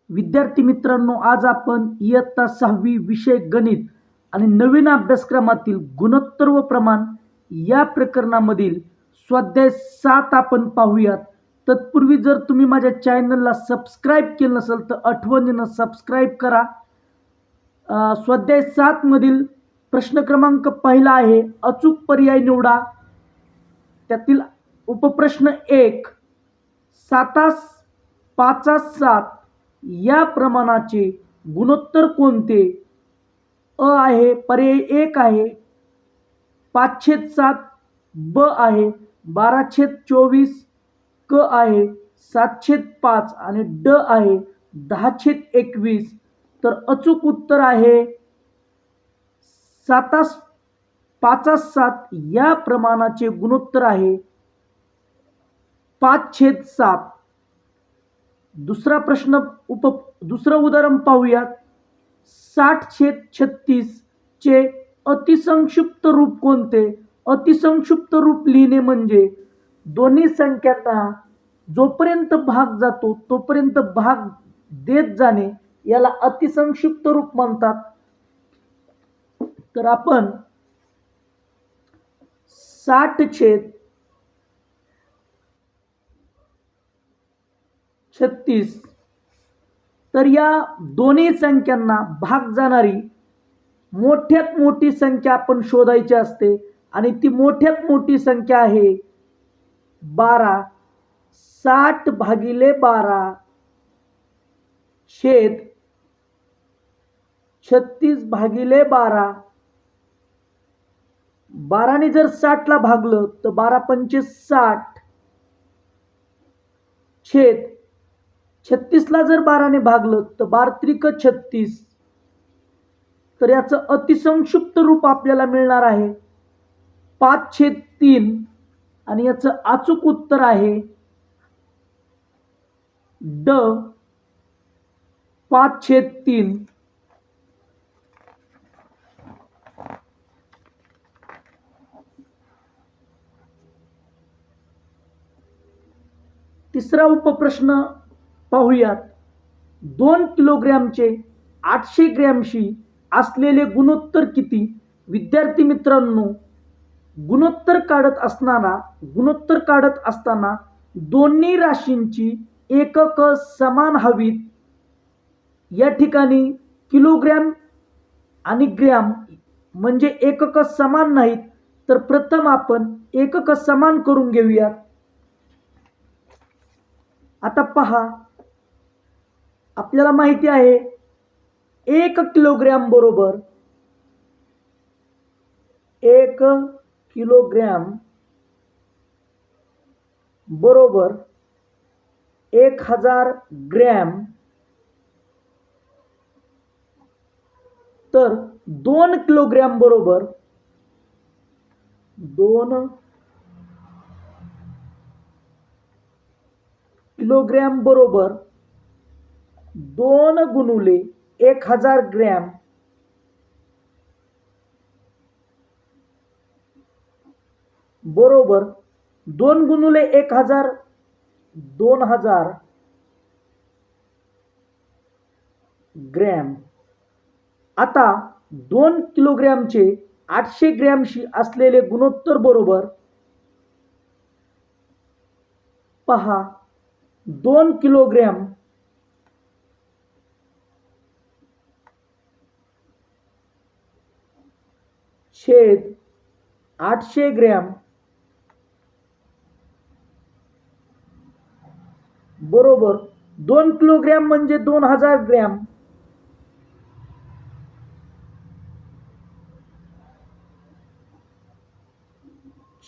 विद्यार्थी मित्रांनो, आज आपण इयत्ता 6वी विषय गणित आणि नवीन अभ्यासक्रमातील गुणोत्तर व प्रमाण या प्रकरणामधील स्वाध्याय 7 आपण पाहूयात. तत्पूर्वी जर तुम्ही माझ्या चॅनलला सबस्क्राईब केलं नसेल तर आठवणीनं सबस्क्राईब करा. स्वाध्याय 7 मधील प्रश्न क्रमांक पहिला आहे, अचूक पर्याय निवडा. त्यातील उपप्रश्न 1, 7 5 7 या प्रमाणाचे गुणोत्तर कोणते? अ आहे, पर्याय 1 आहे 5/7, ब आहे 12/24, क आहे 7/5 आणि ड आहे 10/21. तर अचूक उत्तर आहे 7/5/7 या प्रमाणाचे गुणोत्तर आहे 5/7. दुसरं उदाहरण पाहूयात. 60/36 चे अतिसंक्षिप्त रूप कोणते? अतिसंक्षिप्त रूप लिहिणे म्हणजे दोन्ही संख्यांना जोपर्यंत भाग जातो तोपर्यंत भाग देत जाणे, याला अतिसंक्षिप्त रूप म्हणतात. तर आपण 60/36, तर या दोन्ही संख्यांना भाग जाणारी मोठ्यात मोठी संख्या आपण शोधायची असते आणि ती मोठ्यात मोठी संख्या आहे 12. 60/12 छेद 36/12. 12 जर 60 ला भागलं तर 12×5 60 छेद 36 ला जर 12 ने भागलं तर 12×3 36. तर याचं अतिसंक्षिप्त रूप आपल्याला मिळणार आहे 5/3 आणि याचं अचूक उत्तर आहे ड 5/3. तिसरा उपप्रश्न पाहूयात. 2 किलोग्रॅमचे 800 ग्रॅमशी असलेले गुणोत्तर किती? विद्यार्थी मित्रांनो, गुणोत्तर काढत असताना दोन्ही राशींची एकक समान हवीत. या ठिकाणी किलोग्रॅम आणि ग्रॅम म्हणजे एकक समान नाहीत, तर प्रथम आपण एकक समान करून घेऊयात. आता पहा, आपल्याला माहिती आहे 1 किलोग्रॅम बरोबर 1 किलोग्रॅम बरोबर 1000 ग्रॅम. तर 2 किलोग्रॅम बरोबर 2 किलोग्रॅम बरोबर 2 गुणुले 1000 ग्रॅम बरोबर 2 गुणुले 1000 2000 ग्रॅम. आता 2 किलोग्रॅमचे 800 ग्रॅमशी असलेले गुणोत्तर बरोबर पहा, 2 किलोग्रॅम छेद 800 ग्रॅम बरोबर 2 किलोग्रॅम म्हणजे 2000 ग्रॅम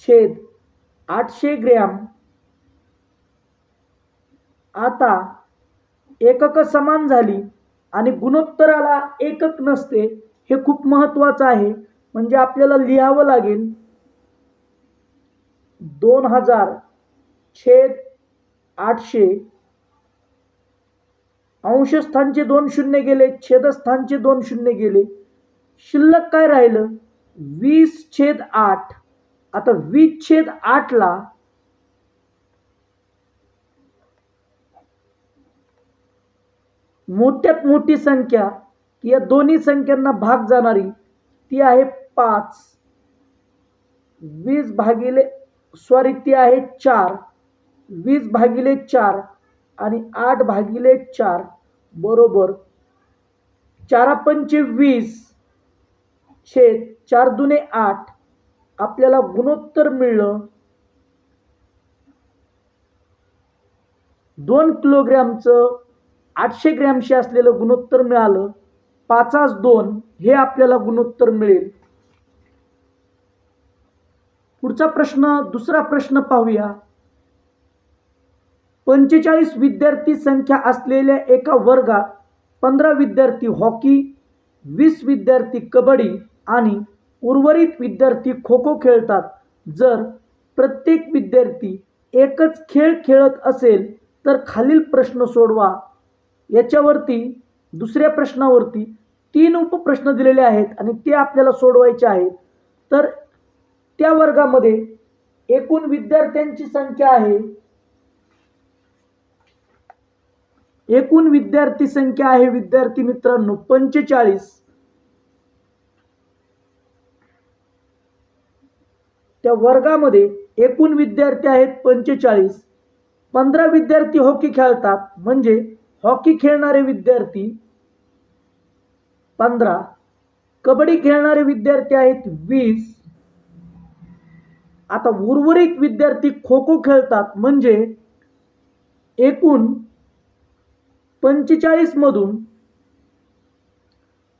छेद 800 ग्रॅम. आता एकक समान झाली आणि गुणोत्तराला एकक नसते, हे खूप महत्वाचं आहे. म्हणजे आपल्याला लिहावं लागेल 2000 छेद 800. अंशस्थानचे 2 शून्य गेले, छेदस्थानचे 2 शून्य गेले, शिल्लक काय राहिलं 20/8. आता 20/8 ला मोठ्यात मोठी संख्या की या दोन्ही संख्यांना भाग जाणारी ती आहे 5. 20 भागिले ती आहे 4. 20 भागिले 4 आणि 8 भागिले 4 बरोबर 4 पंचे 20 छेद 4 दुने 8. आपल्याला गुणोत्तर मिळलं 2 किलोग्रॅमचं 800 ग्रॅमशी असलेलं गुणोत्तर मिळालं. 5/2 हे आपल्याला गुणोत्तर मिळेल. पुढचा प्रश्न, दुसरा प्रश्न पाहूया. 45 विद्यार्थी संख्या असलेल्या एका वर्गात 15 विद्यार्थी हॉकी, 20 विद्यार्थी कबड्डी आणि उर्वरित विद्यार्थी खो खो खेळतात. जर प्रत्येक विद्यार्थी एकच खेळ खेळत असेल तर खालील प्रश्न सोडवा. याच्यावरती दुसऱ्या प्रश्नावरती 3 उपप्रश्न दिलेले आहेत आणि ते आपल्याला सोडवायचे आहेत. तर त्या वर्गामध्ये एकूण विद्यार्थ्यांची संख्या आहे, एकूण विद्यार्थी संख्या आहे विद्यार्थी मित्रांनो 45. त्या वर्गामध्ये एकूण विद्यार्थी आहेत 45. 15 विद्यार्थी हॉकी खेळतात म्हणजे हॉकी खेळणारे विद्यार्थी 15. कबड्डी खेळणारे विद्यार्थी आहेत 20. आता उर्वरित विद्यार्थी खो खो खेळतात म्हणजे एकूण 45 मधून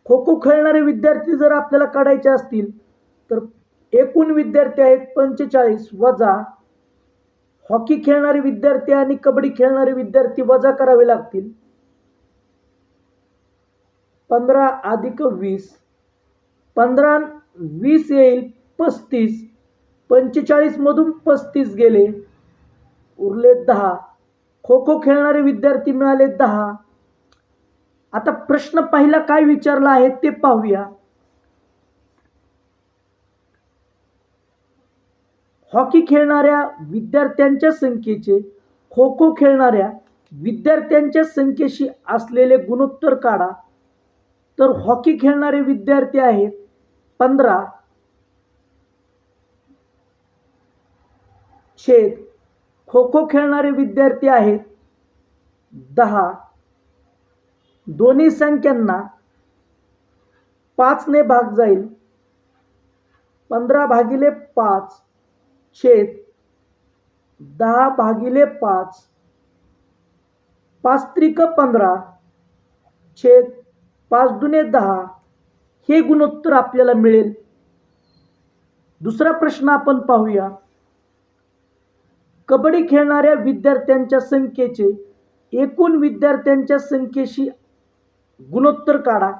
खो खो खेळणारे विद्यार्थी जर आपल्याला काढायचे असतील तर एकूण विद्यार्थी आहेत 45 वजा हॉकी खेळणारे विद्यार्थी आणि कबड्डी खेळणारे विद्यार्थी वजा करावे लागतील. 15 अधिक 20, 15 20 येईल 35. 45 मधून 35 गेले, उरले 10. खो खो खेळणारे विद्यार्थी मिळाले 10. आता प्रश्न पहिला काय विचारला आहे ते पाहूया. हॉकी खेळणाऱ्या विद्यार्थ्यांच्या संख्येचे खो खो खेळणाऱ्या विद्यार्थ्यांच्या संख्येशी असलेले गुणोत्तर काढा. तर हॉकी खेळणारे विद्यार्थी आहेत 15 छेद खो खो खेळणारे विद्यार्थी आहेत 10. दोन्ही संख्यांना 5 ने भाग जाईल. 15 भागिले 5 छेद 10 भागिले 5. 5 त्रिक 15 छेद 5 दुने 10. हे गुणोत्तर आपल्याला मिळेल. दुसरा प्रश्न आपण पाहूया. कबड्डी खेळणाऱ्या विद्यार्थ्यांच्या संख्येचे एकूण विद्यार्थ्यांच्या संख्येशी गुणोत्तर काढा.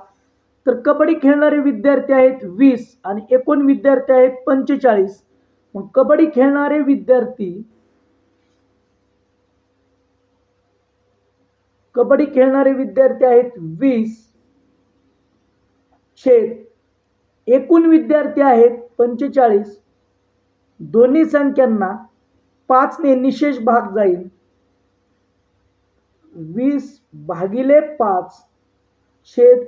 तर कबड्डी खेळणारे विद्यार्थी आहेत 20 आणि एकूण विद्यार्थी आहेत 45. मग कबड्डी खेळणारे विद्यार्थी आहेत 20 छेद एकूण विद्यार्थी आहेत 45. दोन्ही संख्यांना 5 ने निशेष भाग जाईल. 20 भागिले 5 छेद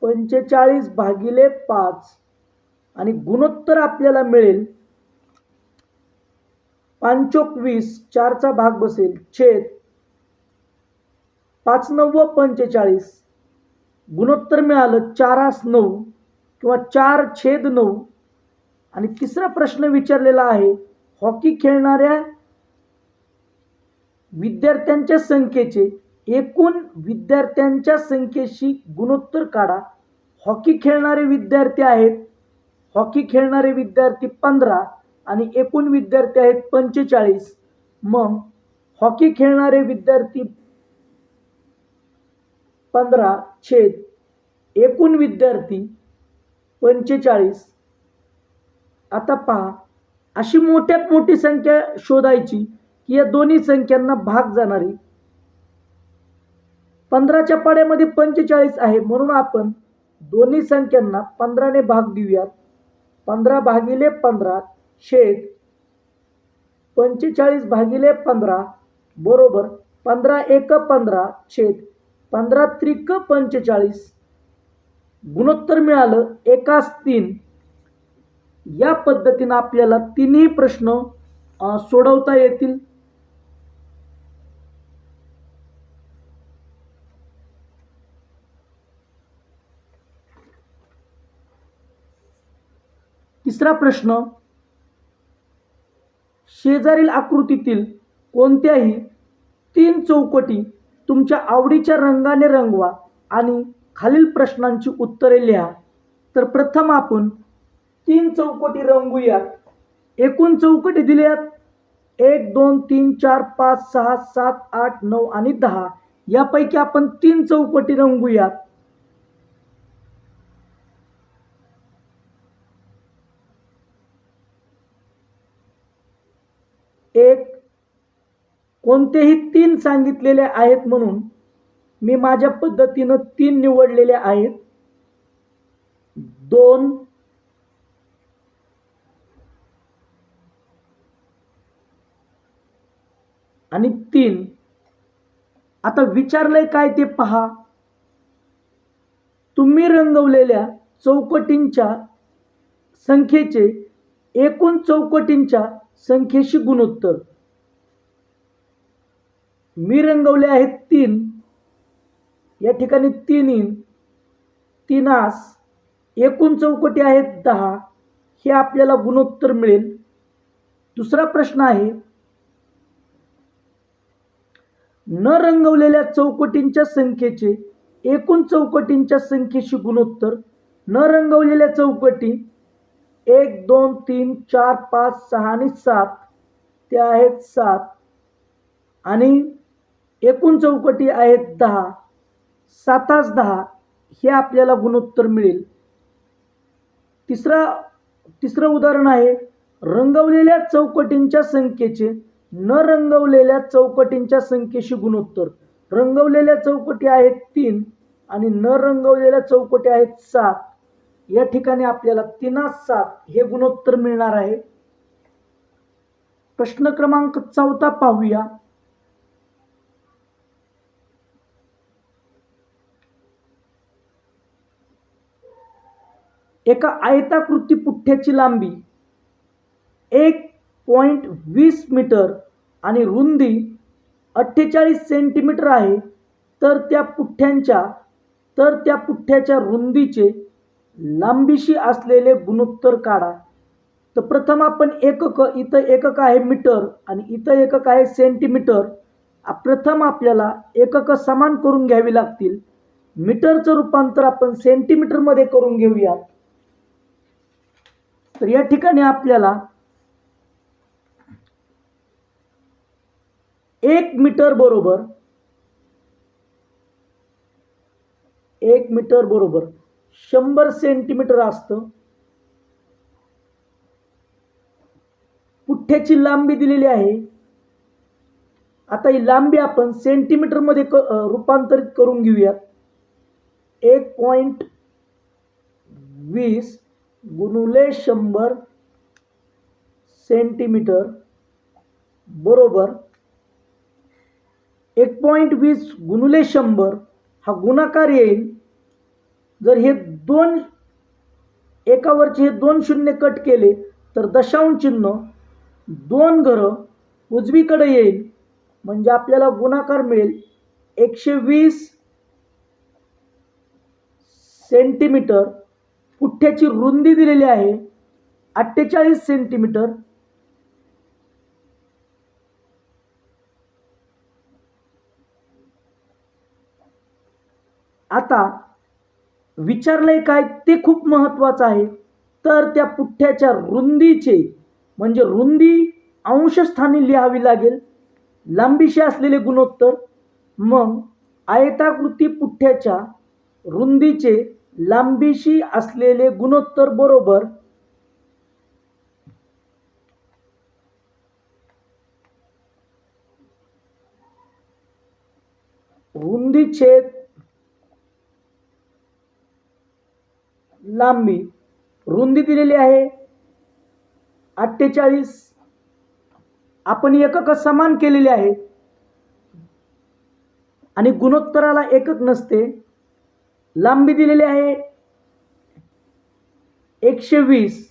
45 भागिले 5 आणि गुणोत्तर आपल्याला मिळेल 5 चोक 20, 4चा भाग बसेल छेद 5 9 45. गुणोत्तर मिळालं 4/9 किंवा 4/9. आणि तिसरा प्रश्न विचारलेला आहे हॉकी खेळणाऱ्या विद्यार्थ्यांच्या संख्येचे एकूण विद्यार्थ्यांच्या संख्येशी गुणोत्तर काढा. हॉकी खेळणारे विद्यार्थी आहेत, हॉकी खेळणारे विद्यार्थी 15 आणि एकूण विद्यार्थी आहेत 45. मग हॉकी खेळणारे विद्यार्थी 15 छेद एकूण विद्यार्थी 45. आता पहा, अशी मोठ्यात मोठी संख्या शोधायची की या दोन्ही संख्यांना भाग जाणारी. 15च्या पाड्यामध्ये 45 आहे म्हणून आपण दोन्ही संख्यांना 15 ने भाग देऊयात. 15 भागिले 15 छेद 45 भागिले 15 बरोबर 15 1 15 छेद 15 त्रिक 45, गुणोत्तर मिळालं 1:3. या पद्धतीने आपल्याला तिन्ही प्रश्न सोडवता येतील. तिसरा प्रश्न, शेजारील आकृतीतील कोणत्याही 3 चौकटी तुमच्या आवडीच्या रंगाने रंगवा आणि खालील प्रश्नांची उत्तरे लिहा. तर प्रथम आपण 3 चौकटी रंगूयात. एकूण चौकटी दिल्यात 1 2 3 4 5 6 7 8 9 आणि 10. यापैकी आपण 3 चौकटी रंगूयात. एक, कोणतेही 3 सांगितलेले आहेत म्हणून मी माझ्या पद्धतीनं 3 निवडलेले आहेत. 2, आणि 3. आता विचारलंय काय ते पहा. तुम्ही रंगवलेल्या चौकटींच्या संख्येचे एकूण चौकटींच्या संख्येशी गुणोत्तर. मी रंगवले आहेत 3. या ठिकाणी 3 येईल. 3 एकूण चौकटी आहेत 10. हे आपल्याला गुणोत्तर मिळेल. दुसरा प्रश्न आहे, न रंगवलेल्या चौकटींच्या संख्येचे एकूण चौकटींच्या संख्येशी गुणोत्तर. न रंगवलेल्या चौकटी 1 2 3 4 5 6 आणि 7 त्या आहेत 7 आणि एकूण चौकटी आहेत 10. 7 10 हे आपल्याला गुणोत्तर मिळेल. तिसरं उदाहरण आहे, रंगवलेल्या चौकटींच्या संख्येचे न रंगवलेल्या चौकटींच्या संख्येशी गुणोत्तर. रंगवलेल्या चौकटी आहेत 3 आणि न रंगवलेल्या चौकटी आहेत 7. या ठिकाणी आपल्याला 3 7 हे गुणोत्तर मिळणार आहे. प्रश्न क्रमांक 4 पाहूया. एका आयताकृती पुठ्ठ्याची लांबी 1.20 मीटर आणि रुंदी 48 सेंटीमीटर आहे. तर त्या पुठ्ठ्याच्या रुंदीचे लांबीशी असलेले गुणोत्तर काढा. तर प्रथम आपण एकक, इथं एकक आहे मीटर आणि इथं एकक आहे सेंटीमीटर. प्रथम आपल्याला एकक समान करून घ्यावी लागतील. मीटरचं रूपांतर आपण सेंटीमीटर मध्ये करून घेऊया. तर या ठिकाणी आपल्याला 1 मीटर बरोबर 100 सेंटीमीटर असतं. पुठ्ठ्याची लांबी दिलेली आहे. आता ही लांबी आपण सेंटीमीटर मध्ये रूपांतरित करून घेऊया. 1.20 गुणुले 100 सेंटीमीटर बरोबर 1.20 गुणुले 100 हा गुणाकार येईल. जर हे एकावरचे हे 2 शून्य कट केले तर दशांश चिन्ह 2 घरं उजवीकडे येईल. म्हणजे आपल्याला गुणाकार मिळेल 120 सेंटीमीटर. पुठ्ठ्याची रुंदी दिलेली आहे 48 सेंटीमीटर. आता विचारलंय काय ते खूप महत्वाचं आहे. तर त्या पुठ्ठ्याच्या रुंदीचे म्हणजे रुंदी अंशस्थानी लिहावी लागेल, लांबीशी असलेले गुणोत्तर. मग आयताकृती पुठ्ठ्याच्या रुंदीचे लांबीशी असलेले गुणोत्तर बरोबर रुंदी छेद लांबी. रुंदी दिलेली आहे 48. आपण एकक समान केलेले आहेत आणि गुणोत्तराला एकक नसते. लांबी दिलेली आहे 120.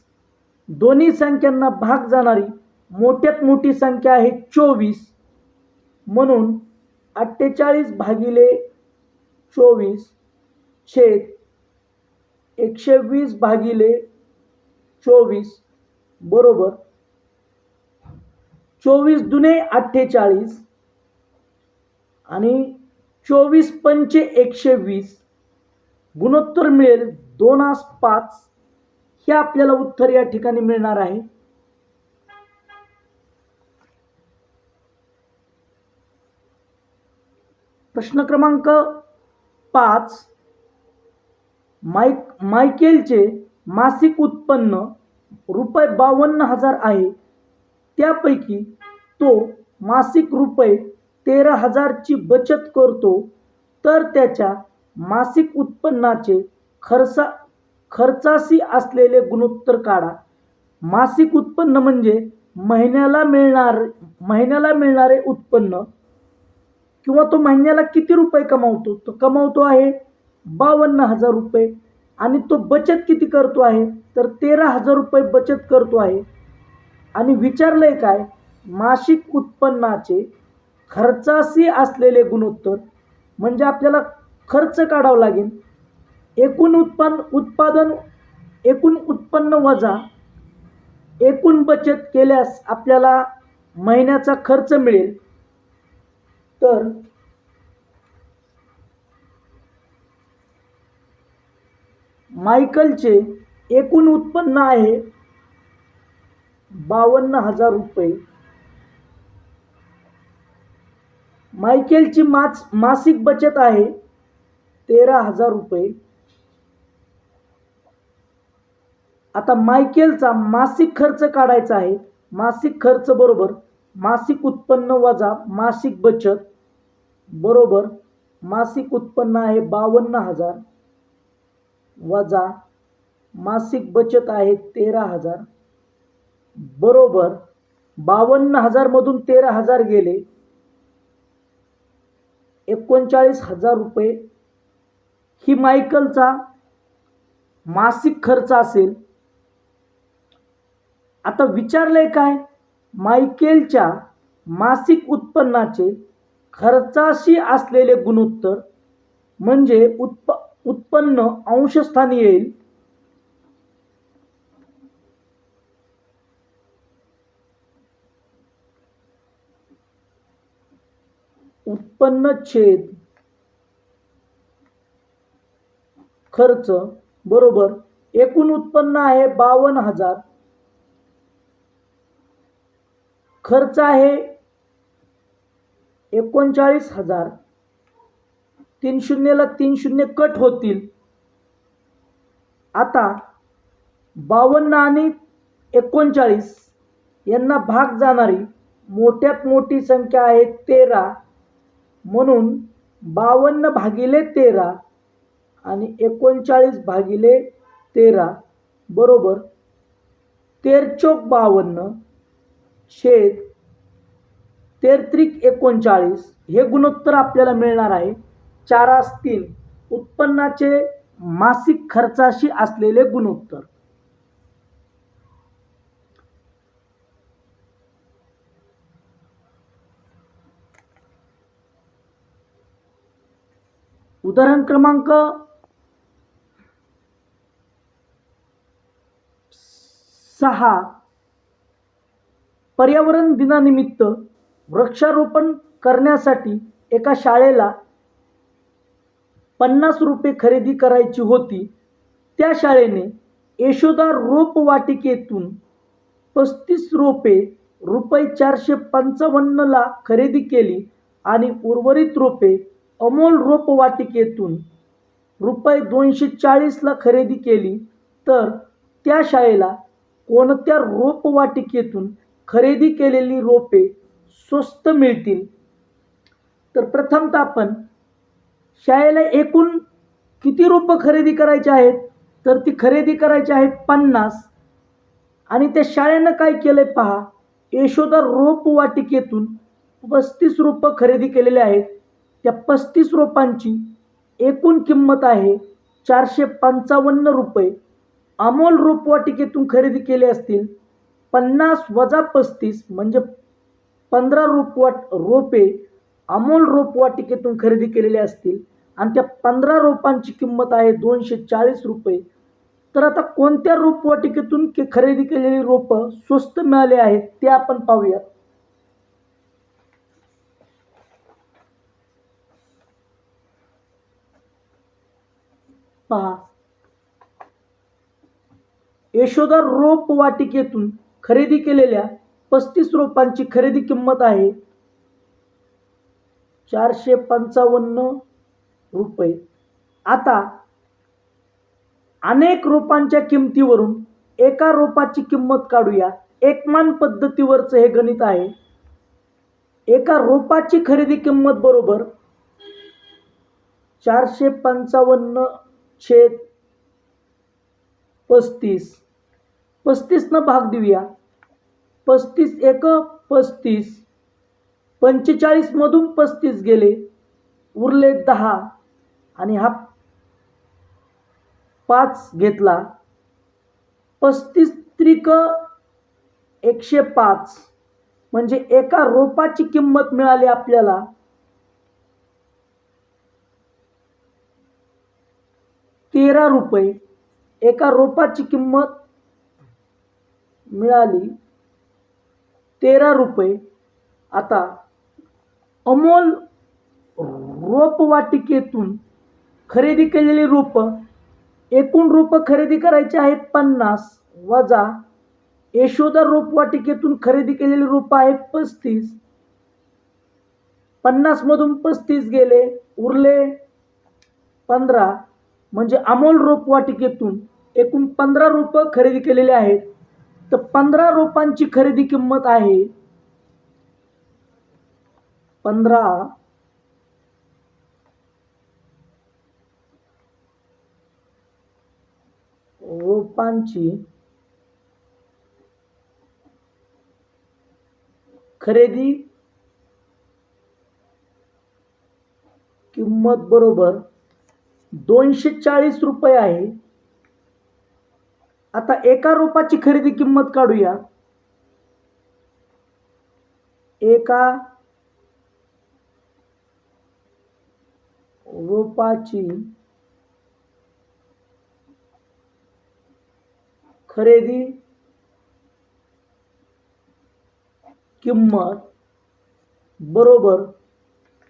दोन्ही संख्यांना भाग जाणारी मोठ्यात मोठी संख्या आहे 24. म्हणून 48 भागिले 24 छेद 120 भागिले 24 बरोबर 24 दुने 48 आणि 24 पंचे 120. गुणोत्तर मिळेल 2:5. हे आपल्याला उत्तर या ठिकाणी मिळणार आहे. प्रश्न क्रमांक 5. मायकेलचे मासिक उत्पन्न ₹52,000 आहे. त्यापैकी तो मासिक ₹13,000 ची बचत करतो, तर त्याच्या मासिक उत्पन्नाचे खर्चाशी असलेले गुणोत्तर काढा. मासिक उत्पन्न म्हणजे महिन्याला मिळणारे उत्पन्न किंवा तो महिन्याला किती रुपये कमावतो. तो कमावतो आहे ₹52,000 आणि तो बचत किती करतो आहे तर ₹13,000 बचत करतो आहे. आणि विचारलंय काय, मासिक उत्पन्नाचे खर्चाशी असलेले गुणोत्तर म्हणजे आपल्याला खर्च काढावा लागेल. एकूण उत्पन्न वजा एकूण बचत केल्यास आपल्याला महिन्याचा खर्च मिळेल. तर मायकलचे एकूण उत्पन्न आहे ₹52,000. मायकेलची मासिक बचत आहे ₹13,000. आता मायकेलचा मासिक खर्च काढायचा आहे. मासिक खर्च बरोबर मासिक उत्पन्न वजा मासिक बचत बरोबर मासिक उत्पन्न आहे 52,000 वजा मासिक बचत आहे 13,000 बरोबर 52,000 मधून 13,000 गेले 39,000 ही मायकलचा मासिक खर्च असेल. आता विचारलंय काय, मायकेलच्या मासिक उत्पन्नाचे खर्चाशी असलेले गुणोत्तर म्हणजे उत्पन्न अंशस्थानी येईल. उत्पन्न छेद खर्च बरोबर एकूण उत्पन्न आहे 52,000. खर्च आहे 39,000. 3 शून्यला 3 शून्य कट होतील. आता 52 आणि 39 यांना भाग जाणारी मोठ्यात मोठी संख्या आहे 13. म्हणून 52 भागिले 13 आणि 39 भागिले 13 बरोबर 13 चौक 52 छेद 13 39 हे गुणोत्तर आपल्याला मिळणार आहे. 4:3 उत्पन्नाचे मासिक खर्चाशी असलेले गुणोत्तर. उदाहरण क्रमांक 6. पर्यावरण दिनानिमित्त वृक्षारोपण करण्यासाठी एका शाळेला ₹50 खरेदी करायची होती. त्या शाळेने यशोदा रोपवाटिकेतून 35 रोपे ₹455 ला खरेदी केली आणि उर्वरित रोपे अमोल रोपवाटिकेतून ₹240 ला खरेदी केली. तर त्या शाळेला कोणत्या रोपवाटिकेतून खरेदी केलेली रोपे स्वस्त मिळतील. तर प्रथमतः आपण शाळेला एकूण किती रोपं खरेदी करायची आहेत तर ती खरेदी करायची आहेत 50. आणि त्या शाळेनं काय केलंय पहा, यशोदा रोपवाटिकेतून 35 रोपं खरेदी केलेले आहेत. त्या 35 रोपांची एकूण किंमत आहे 455 रुपये. अमोल रोपवाटिकेतून खरेदी केले असतील 50 वजा 35 म्हणजे 15 रोपे अमोल रोपवाटिकेतून खरेदी केलेले असतील आणि त्या 15 रोपांची किंमत आहे 240 रुपये. तर आता कोणत्या रोपवाटिकेतून खरेदी केलेली रोपं स्वस्त मिळाले आहेत ते आपण पाहूयात. पहा, यशोदा रोपवाटिकेतून खरेदी केलेल्या 35 रोपांची खरेदी किंमत आहे 455 रुपये. आता अनेक रोपांच्या किमतीवरून एका रोपाची किंमत काढूया. एकमान पद्धतीवरचं हे गणित आहे. एका रोपाची खरेदी किंमत बरोबर 455 छेद 35. 35 न भाग देऊया. 35 एक 35. 45 मधून 35 गेले, उरले 10 आणि हा 5 घेतला. 35 त्रिक 105 म्हणजे एका रोपाची किंमत मिळाली आपल्याला 13 रुपये. एका रोपाची किंमत मिळाली 13 रुपये. आता अमोल रोपवाटिकेतून खरेदी केलेली रोपं, एकूण रोपं खरेदी करायची आहेत 50 वजा यशोदा रोपवाटिकेतून खरेदी केलेली रोपं आहेत 35. 50 मधून 35 गेले, उरले 15 म्हणजे अमोल रोपवाटिकेतून एकूण 15 रोपं खरेदी केलेले आहेत. तर 15 रोपांची खरेदी किंमत आहे 15 रोपांची खरेदी किंमत बरोबर 240 रुपये आहे. आता एका रोपाची खरेदी किंमत काढूया. एका रोपाची खरेदी किंमत बरोबर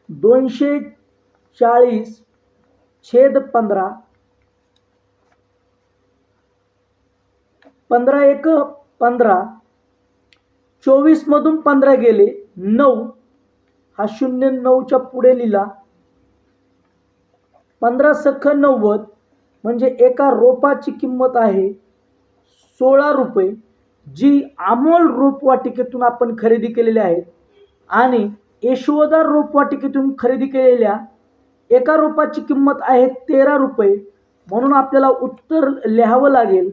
240 छेद 15. 15 एक 15. 24 मधून 15 गेले 9. हा शून्य 9च्या पुढे लिहिला. 15 सख 90 म्हणजे एका रोपाची किंमत आहे 16 रुपये, जी अमोल रोपवाटिकेतून आपण खरेदी केलेली आहे. आणि यशोदा रोपवाटिकेतून खरेदी केलेल्या एका रोपाची किंमत आहे 13 रुपये. म्हणून आपल्याला उत्तर लिहावं लागेल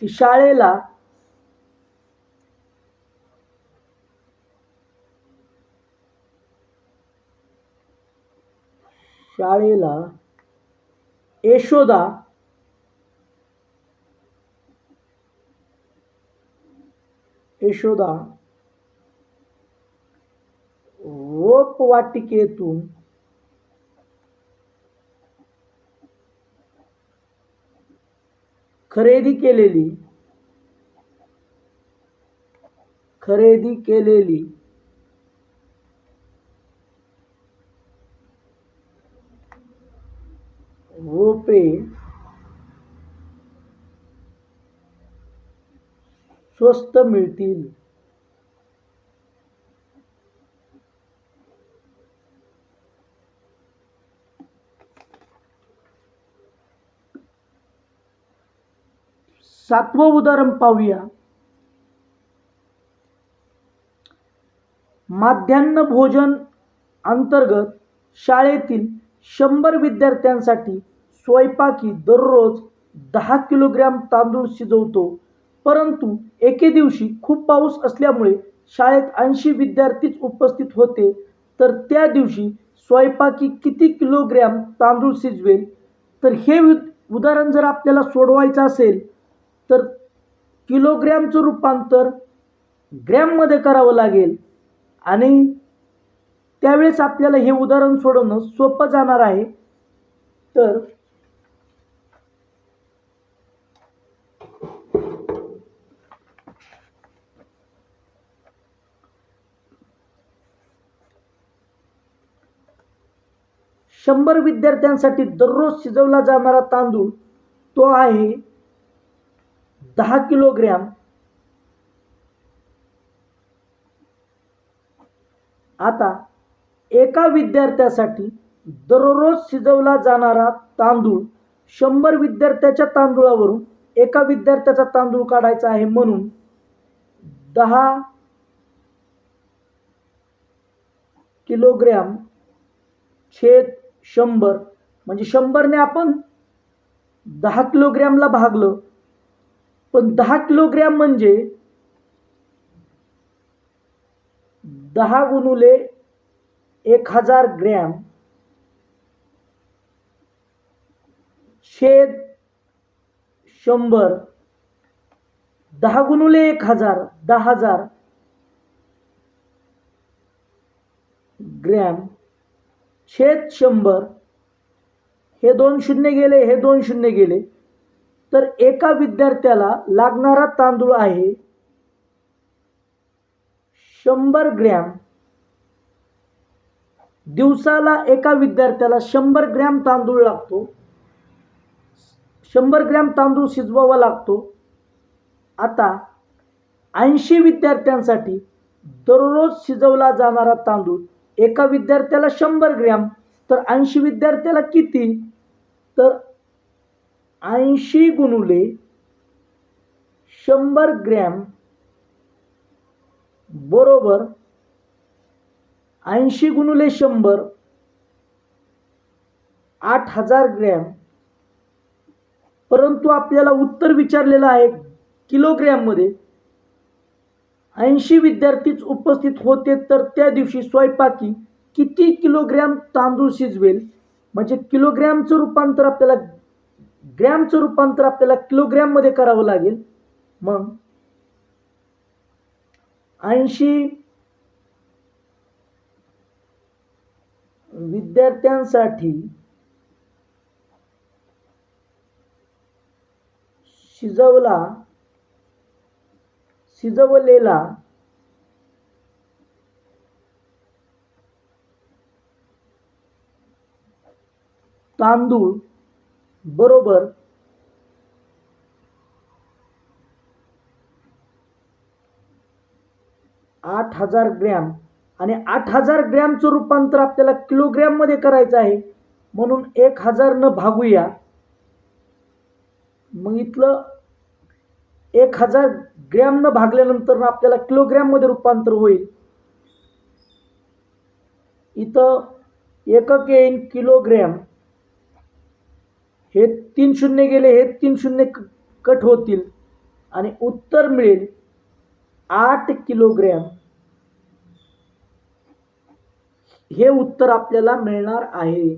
की शाळेला यशोदा रोपवाटिकेतून खरेदी केलेली रोपे स्वस्त मिळतील. सातवं उदाहरण पाहूया. माध्यान्ह भोजन अंतर्गत शाळेतील 100 विद्यार्थ्यांसाठी स्वयंपाकी दररोज 10 किलोग्रॅम तांदूळ शिजवतो. परंतु एके दिवशी खूप पाऊस असल्यामुळे शाळेत 80 विद्यार्थीच उपस्थित होते. तर त्या दिवशी स्वयंपाकी किती किलोग्रॅम तांदूळ शिजवेल? तर हे उदाहरण जर आपल्याला सोडवायचं असेल तर किलोग्रॅमचं रूपांतर ग्रॅममध्ये करावं लागेल आणि त्यावेळेस आपल्याला हे उदाहरण सोडवणं सोपं जाणार आहे. तर शंभर विद्यार्थ्यांसाठी दररोज शिजवला जाणारा तांदूळ तो आहे 10 किलोग्रॅम. आता एका विद्यार्थ्यासाठी दररोज शिजवला जाणारा तांदूळ 100 विद्यार्थ्याच्या तांदूळावरून एका विद्यार्थ्याचा तांदूळ काढायचा आहे, म्हणून 10 किलोग्रॅम छेद 100 म्हणजे 100ने आपण 10 किलोग्रॅमला भागलं, पण 10 किलोग्रॅम म्हणजे 10 गुणुले 1000 ग्रॅम छेद 100. 10 गुणुले 1000 10,000 ग्रॅम छेद 100. हे 2 शून्य गेले, हे 2 शून्य गेले, तर एका विद्यार्थ्याला लागणारा तांदूळ आहे 100 ग्रॅम. दिवसाला एका विद्यार्थ्याला 100 ग्रॅम तांदूळ लागतो, 100 ग्रॅम तांदूळ शिजवावा लागतो. आता 80 विद्यार्थ्यांसाठी दररोज शिजवला जाणारा तांदूळ एका विद्यार्थ्याला 100 ग्रॅम, तर 80 विद्यार्थ्याला किती? तर 80 गुणुले 100 ग्रॅम बरोबर 80 गुणुले 100 8000 ग्रॅम. परंतु आपल्याला उत्तर विचारलेलं आहे किलोग्रॅममध्ये. 80 विद्यार्थीच उपस्थित होते, तर त्या दिवशी स्वयंपाकी किती किलोग्रॅम तांदूळ शिजवेल? म्हणजे किलोग्रॅमचं रूपांतर आपल्याला ग्रॅमचं रूपांतर आपल्याला किलोग्रॅममध्ये करावं लागेल. मग 80 विद्यार्थ्यांसाठी शिजवलेला तांदूळ बरोबर 8000 ग्रॅम. आणि 8000 ग्रॅमचं रूपांतर आपल्याला किलोग्रॅममध्ये करायचं आहे, म्हणून 1000 न भागूया. मग इथलं 1000 ग्रॅम न भागल्यानंतर आपल्याला किलोग्रॅममध्ये रूपांतर होईल. इथं एकक येईल किलोग्रॅम. हे 3 शून्य गेले, हे 3 शून्य कट होतील आणि उत्तर मिळेल 8 किलोग्रॅम. हे उत्तर आपल्याला मिळणार आहे.